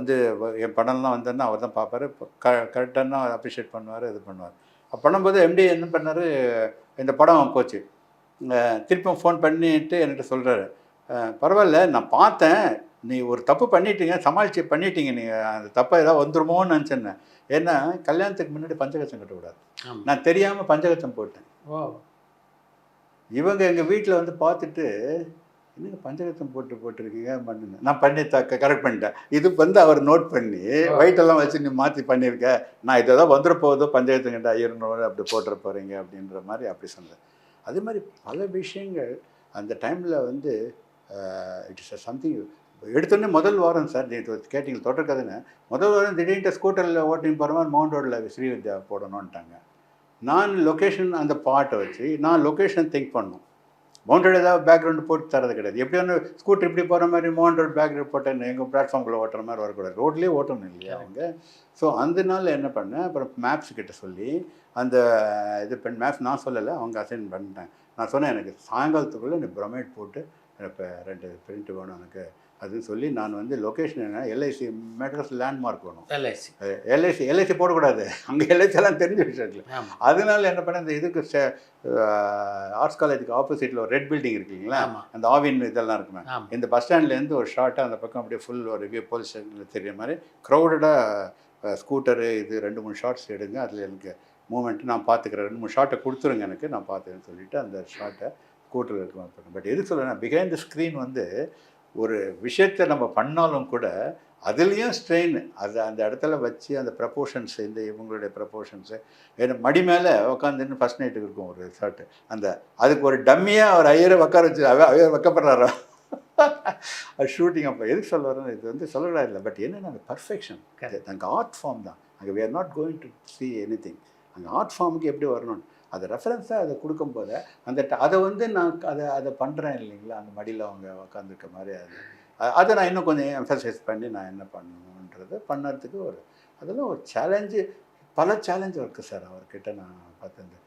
வந்து என் படம்லாம் வந்தோன்னா அவர் தான் பார்ப்பாரு. கரெக்டானா அப்ரிஷியேட் பண்ணுவார், இது பண்ணுவார். பண்ணும்போது எம்டி என்ன பண்ணார், இந்த படம் போச்சு. திருப்பியும் ஃபோன் பண்ணிட்டு என்கிட்ட சொல்கிறாரு, பரவாயில்ல நான் பார்த்தேன், நீ ஒரு தப்பு பண்ணிட்டீங்க, சமாளித்து பண்ணிட்டீங்க, நீங்கள் அந்த தப்பை ஏதாவது வந்துருமோன்னு நினச்சேன்னேன். ஏன்னா கல்யாணத்துக்கு முன்னாடி பஞ்சகச்சம் கட்டக்கூடாது. நான் தெரியாமல் பஞ்சகச்சம் போட்டேன். இவங்க எங்கள் வீட்டில் வந்து பார்த்துட்டு, என்னங்க பஞ்சகச்சம் போட்டிருக்கீங்க பண்ணுங்க. நான் பண்ணி கரெக்ட் பண்ணிட்டேன். இது வந்து அவர் நோட் பண்ணி வயிற்றெல்லாம் வச்சு நீ மாற்றி பண்ணியிருக்க, நான் இதை தான் வந்துட போகுதோ பஞ்சகச்சம் கிட்ட 200 அப்படி போட்டுற போகிறீங்க அப்படின்ற மாதிரி அப்படி சொன்னேன். அதே மாதிரி பல விஷயங்கள் அந்த டைமில் வந்து இட் இஸ் சம்திங். எடுத்தோடனே முதல் வாரம் சார் கேட்டிங்க தொடர்கதைன்னு, முதல் வாரம் திடீர்னு ஸ்கூட்டரில் ஓட்டிங் போகிற மாதிரி மவுண்ட் ரோடில் ஸ்ரீவித்யா போடணுன்ட்டாங்க. நான் லொக்கேஷன் அந்த பாட்டை வச்சு நான் லொக்கேஷன் திங்க் பண்ணோம். மவுண்ட் ரோடு ஏதாவது பேக்ரவுண்டு போட்டு தரது கிடையாது. எப்படி ஒன்று ஸ்கூட்டர் இப்படி போகிற மாதிரி மவுண்ட் ரோடு பேக்ரவுண்ட் போட்டேன்னு எங்கள் பிளாட்ஃபார்மில் ஓட்டுற மாதிரி வரக்கூடாது, ரோட்லேயே ஓட்டணும் இல்லையா அவங்க. ஸோ அந்த நாள் என்ன பண்ணேன், அப்புறம் மேப்ஸ் கிட்ட சொல்லி அந்த இது மேப்ஸ் நான் சொல்லலை, அவங்க அசைன் பண்ணிட்டேன். நான் சொன்னேன் எனக்கு சாயங்காலத்துக்குள்ளே எனக்கு ப்ரொமேட் போட்டு இப்போ 2 பிரிண்ட் வேணும் எனக்கு அதுன்னு சொல்லி நான் வந்து லொக்கேஷன் என்ன எல்ஐசி மெட்ராஸ் லேண்ட்மார்க் வேணும். எல்ஐசி போடக்கூடாது, அங்கே எல்ஐசி எல்லாம் தெரிஞ்ச விஷயம். அதனால என்ன பண்ணேன், இந்த இதுக்கு ஆர்ட்ஸ் காலேஜுக்கு ஆப்போசிட்டில் ஒரு ரெட் பில்டிங் இருக்கு இல்லைங்களா, அந்த ஆவின் இதெல்லாம் இருக்குமே, இந்த பஸ் ஸ்டாண்ட்லேருந்து ஒரு ஷார்ட்டாக அந்த பக்கம் அப்படியே ஃபுல் ஒரு ரிவ்யூ போலீஸ் ஸ்டேஷனில் தெரியுற மாதிரி க்ரௌடடாக ஸ்கூட்டரு இது 2-3 ஷார்ட்ஸ் எடுங்க, அதில் எனக்கு மூமெண்ட்டு நான் பார்த்துக்கிறேன், 2-3 ஷார்ட்டை கொடுத்துருங்க எனக்கு, நான் பார்த்துக்கிறேன்னு சொல்லிவிட்டு அந்த ஷார்ட்டை ஸ்கூட்டரில் இருக்க. பட் எது சொல்கிறேன், பிஹைண்ட் த ஸ்க்ரீன் வந்து ஒரு விஷயத்தை நம்ம பண்ணாலும் கூட அதுலேயும் ஸ்ட்ரெயின், அது அந்த இடத்துல வச்சு அந்த ப்ரப்போர்ஷன்ஸ், இந்த இவங்களுடைய ப்ரப்போர்ஷன்ஸு, ஏன்னா மடி மேலே உட்காந்துன்னு ஃபஸ்ட் நைட்டுக்கு இருக்கும் ஒரு ஷார்ட்டு, அந்த அதுக்கு ஒரு டம்மியாக ஒரு ஐயரை உட்கார வச்சு ஐயர் வைக்கப்படுறாரா அது ஷூட்டிங். அப்போ எதுக்கு சொல்ல வரேன்னு, இது வந்து சொல்லக்கூடாது இல்லை, பட் என்னென்னா அந்த பர்ஃபெக்ஷன் அங்கே ஆர்ட் ஃபார்ம் தான். அங்கே we are not going to see anything. அங்கே ஆர்ட் ஃபார்முக்கு எப்படி வரணும்னு அதை ரெஃபரன்ஸாக அதை கொடுக்கும்போது அதை வந்து நான் அதை பண்ணுறேன் இல்லைங்களா, அந்த மடியில் அவங்க உட்காந்துருக்க மாதிரி அதை நான் இன்னும் கொஞ்சம் எம்ஃபசைஸ் பண்ணி நான் என்ன பண்ணணுன்றது பண்ணுறதுக்கு அதெல்லாம் ஒரு சேலஞ்சு, பல சேலஞ்சு இருக்குது சார் அவர்கிட்ட நான் பார்த்து.